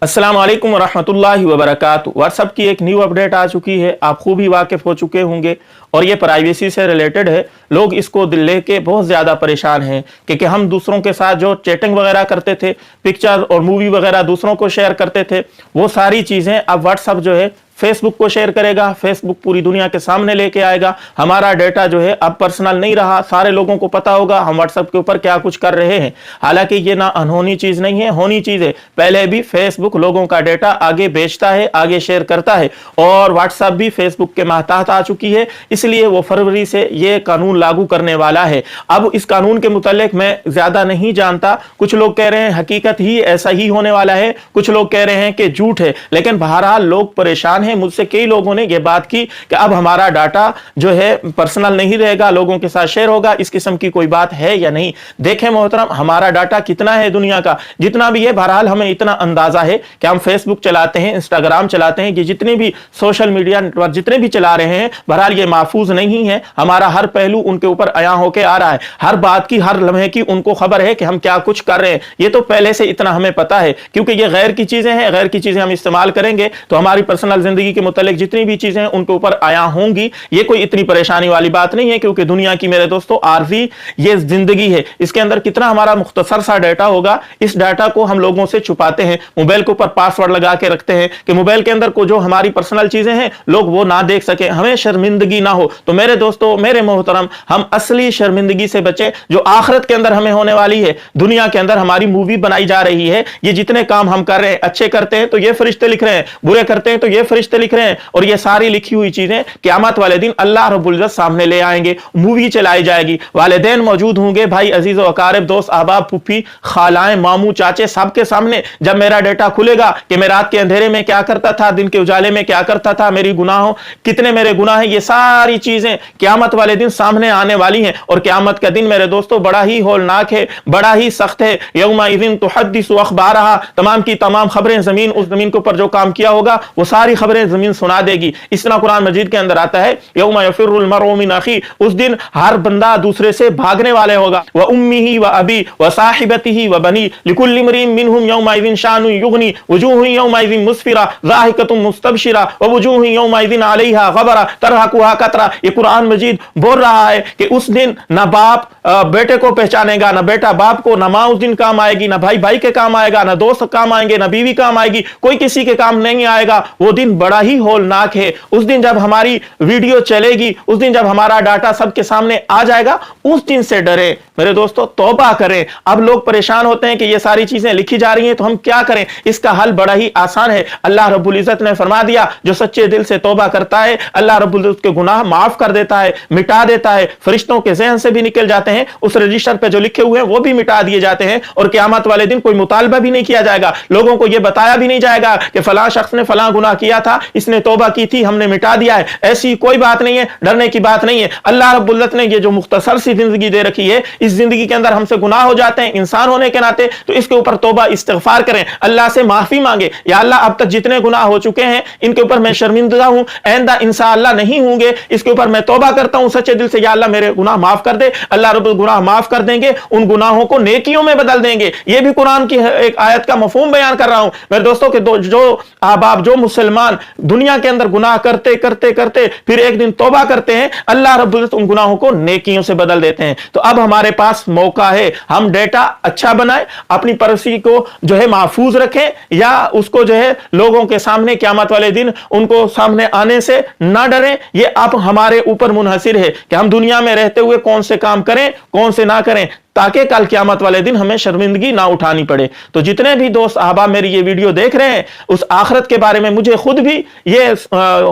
अस्सलाम वालेकुम रहमतुल्लाहि व बरकातुहू। व्हाट्सएप की एक न्यू अपडेट आ चुकी है, आप खूब ही वाकिफ हो चुके होंगे और ये प्राइवेसी से रिलेटेड है। लोग इसको लेके बहुत ज़्यादा परेशान हैं क्योंकि हम दूसरों के साथ जो चैटिंग वगैरह करते थे, पिक्चर और मूवी वगैरह दूसरों को शेयर करते थे, वो सारी चीज़ें अब व्हाट्सएप जो है फेसबुक को शेयर करेगा, फेसबुक पूरी दुनिया के सामने लेके आएगा। हमारा डेटा जो है अब पर्सनल नहीं रहा, सारे लोगों को पता होगा हम व्हाट्सएप के ऊपर क्या कुछ कर रहे हैं। हालांकि ये ना अनहोनी चीज नहीं है, होनी चीज है। पहले भी फेसबुक लोगों का डेटा आगे बेचता है, आगे शेयर करता है और व्हाट्सएप भी फेसबुक के मातहत आ चुकी है, इसलिए वो फरवरी से ये कानून लागू करने वाला है। अब इस कानून के मुतालिक मैं ज्यादा नहीं जानता, कुछ लोग कह रहे हैं हकीकत ही ऐसा ही होने वाला है, कुछ लोग कह रहे हैं कि झूठ है, लेकिन बहरहाल लोग परेशान हैं। मुझसे कई लोगों ने यह बात की कि अब हमारा डाटा जो है पर्सनल नहीं रहेगा, लोगों के साथ शेयर होगा। इस किस्म की कोई बात है या नहीं? देखें मोहतरम, हमारा डाटा कितना है दुनिया का, जितना भी है, बहरहाल हमें इतना अंदाजा है कि हम फेसबुक चलाते हैं, इंस्टाग्राम चलाते हैं, ये जितने भी सोशल मीडिया नेटवर्क जितने भी चला रहे हैं, बहरहाल ये महफूज नहीं है। हमारा हर पहलू उनके ऊपर आया होके आ रहा है, हर बात की, हर लम्हे की उनको खबर है कि हम क्या कुछ कर रहे हैं। ये तो पहले से इतना हमें पता है, क्योंकि ये गैर की चीजें हैं, गैर की चीजें हम इस्तेमाल करेंगे तो हमारी पर्सनल जिंदगी के मुतालिक जितनी भी चीजें उनके ऊपर आया होंगी। ये कोई इतनी परेशानी वाली बात नहीं है, क्योंकि दुनिया की मेरे दोस्तों आरजी ये जिंदगी है, इसके अंदर कितना हमारा मुख्तसर सा डाटा होगा। इस डाटा को हम लोगों से छुपाते हैं, मोबाइल के ऊपर पासवर्ड लगा के रखते हैं कि मोबाइल के अंदर को जो हमारी पर्सनल चीजें हैं लोग वो ना देख सके, हमें शर्मिंदगी ना हो। तो मेरे दोस्तों, मेरे मोहतरम, हम असली शर्मिंदगी से बचे जो आखिरत के अंदर हमें होने वाली है। दुनिया के अंदर हमारी मूवी बनाई जा रही है, ये जितने काम हम कर रहे हैं, अच्छे करते हैं तो ये फरिश्ते लिख रहे हैं, बुरे करते हैं तो ये फरिश्ते लिख रहे हैं, और ये सारी लिखी हुई चीजें क़यामत वाले दिन अल्लाह रब्बुल इज्जत सामने ले आएंगे। मूवी चलाई जाएगी, वालिदैन मौजूद होंगे, भाई अजीज व अकारिब, दोस्त अहबाब, फूफी, खालाएं, मामू, चाचे, सबके सामने जब मेरा डेटा खुलेगा कि मैं रात के अंधेरे में क्या करता था, दिन के उजाले में क्या करता था, मेरी गुनाहों कितने मेरे गुनाह हैं, ये सारी चीजें क़यामत वाले दिन सामने आने वाली हैं। और क़यामत का दिन मेरे दोस्तों बड़ा ही होलनाक है, बड़ा ही सख्त है। यौमइज़िन तुहद्दिसु अख़बारहा, तमाम की तमाम खबरें, जमीन, उस जमीन के ऊपर जो काम किया होगा वो सारी खबरें जमीन सुना देगी। इस तरह कुरान मजीद के अंदर आता है, यौमा यफ़िर्रुल मरउ मिन अखी, उस दिन हर बंदा दूसरे से भागने वाले होगा। व उम्मिही व अबी व साहिबतिही व बनी लिकुल्लि इम्रिइन मिनहुम यौमइज़िन शानुन युगनी वजूहुन यौमइज़िन मुस्फिरा ज़ाहिकतुन मुस्तबशिरा व वजूहुन यौमइज़िन अलैहा गबरा तरहकुहा कतरा। ये कुरान मजीद बोल रहा है कि उस दिन ना बाप बेटे को पहचानेगा, ना बेटा बाप को, ना माँ उस दिन काम आएगी, ना भाई भाई के काम आएगा, ना दोस्त काम आएंगे, ना बीवी काम आएगी, कोई किसी के काम नहीं आएगा। वो दिन बड़ा ही होलनाक है। उस दिन जब हमारी वीडियो चलेगी, उस दिन जब हमारा डाटा सबके सामने आ जाएगा, उस दिन से डरे मेरे दोस्तों, तौबा करें। अब लोग परेशान होते हैं कि ये सारी चीजें लिखी जा रही हैं तो हम क्या करें? इसका हल बड़ा ही आसान है। अल्लाह रब्बुल इज्जत ने फरमा दिया, जो सच्चे दिल से तौबा करता है अल्लाह रब्बुल इज्जत के गुनाह माफ कर देता है, मिटा देता है, फरिश्तों के ज़हन से भी निकल जाते हैं, उस रजिस्टर पे जो लिखे हुए हैं वो भी मिटा दिए जाते हैं, और क़यामत वाले दिन कोई मुतालबा भी नहीं किया जाएगा। लोगों को यह बताया भी नहीं जाएगा कि फलां शख्स ने फलां गुनाह किया था, इसने तौबा की थी, हमने मिटा दिया है। ऐसी कोई बात नहीं है, डरने की बात नहीं है। अल्लाह रब्बुल इज्जत ने ये जो मुख्तसर सी जिंदगी दे रखी है, इस जिंदगी के अंदर हमसे गुनाह हो जाते हैं इंसान होने के नाते, तो इसके ऊपर तौबा इस्तिग़फ़ार करें, अल्लाह से माफी मांगे। या अल्लाह, अब तक जितने गुनाह हो चुके हैं इनके ऊपर मैं शर्मिंदा हूं, आइंदा इंशाअल्लाह नहीं होंगे, इसके ऊपर मैं तौबा करता हूं सच्चे दिल से। या अल्लाह मेरे गुनाह माफ कर दे। अल्लाह रब्बुल गुनाह माफ कर देंगे, उन गुनाहों को नेकियों में बदल देंगे। ये भी कुरान की एक आयत का मफहूम बयान कर रहा हूं मेरे दोस्तों के जो अहबाब, जो मुसलमान दुनिया के अंदर गुनाह करते करते करते फिर एक दिन तौबा करते हैं, अल्लाह रब्बुल इज्जत उन गुनाहों को नेकियों से बदल देते हैं। तो अब हमारे पास मौका है, हम डेटा अच्छा बनाएं, अपनी प्राइवेसी को जो है महफूज रखें, या उसको जो है लोगों के सामने क़यामत वाले दिन उनको सामने आने से ना डरें। ये अब हमारे ऊपर मुनहसिर है कि हम दुनिया में रहते हुए कौन से काम करें, कौन से ना करें, ताकि कल क़यामत वाले दिन हमें शर्मिंदगी ना उठानी पड़े। तो जितने भी दोस्त अहबाब मेरी ये वीडियो देख रहे हैं, उस आखिरत के बारे में मुझे खुद भी ये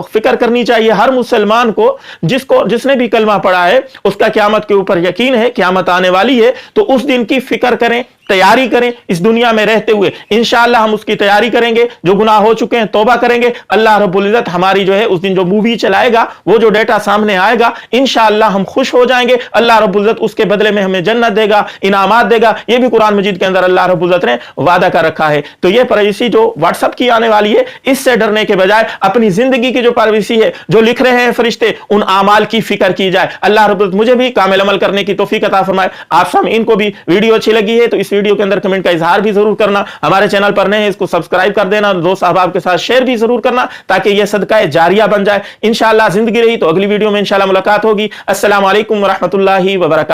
फिक्र करनी चाहिए। हर मुसलमान को, जिसने भी कलमा पढ़ा है, उसका क़यामत के ऊपर यकीन है, क़यामत आने वाली है, तो उस दिन की फिक्र करें, तैयारी करें। इस दुनिया में रहते हुए इंशाअल्लाह हम उसकी तैयारी करेंगे, जो गुनाह हो चुके हैं तौबा करेंगे। अल्लाह रब्बुल इज्जत हमारी जो है उस दिन जो मूवी चलाएगा, वो जो डेटा सामने आएगा, इंशाअल्लाह हम खुश हो जाएंगे। अल्लाह रब्बुल इज्जत उसके बदले में हमें जन्नत देगा। देगा, इनामात देगा, ये भी कुरान मजीद के अंदर अल्लाह रब्बुल इज्जत ने वादा कर रखा है। तो ये प्राइवेसी जो व्हाट्सएप की आने वाली है, इससे डरने के बजाय अपनी जिंदगी की जो प्राइवेसी है, जो लिख रहे हैं फरिश्ते, उन आमाल की फिक्र की जाए। अल्लाह रब्बुल इज्जत मुझे भी कामिल अमल करने की तौफीक अता फरमाए। आप सब इनको भी वीडियो अच्छी लगी है तो इस वीडियो के अंदर कमेंट का इजहार भी जरूर करना। हमारे चैनल पर नए हैं, इसको सब्सक्राइब कर देना, दोस्त अहबाब के साथ शेयर भी जरूर करना ताकि यह सदका जारिया बन जाए। इंशाअल्लाह जिंदगी रही तो अगली वीडियो में इंशाअल्लाह मुलाकात होगी। अस्सलाम वालेकुम व रहमतुल्लाहि व बरकातहू।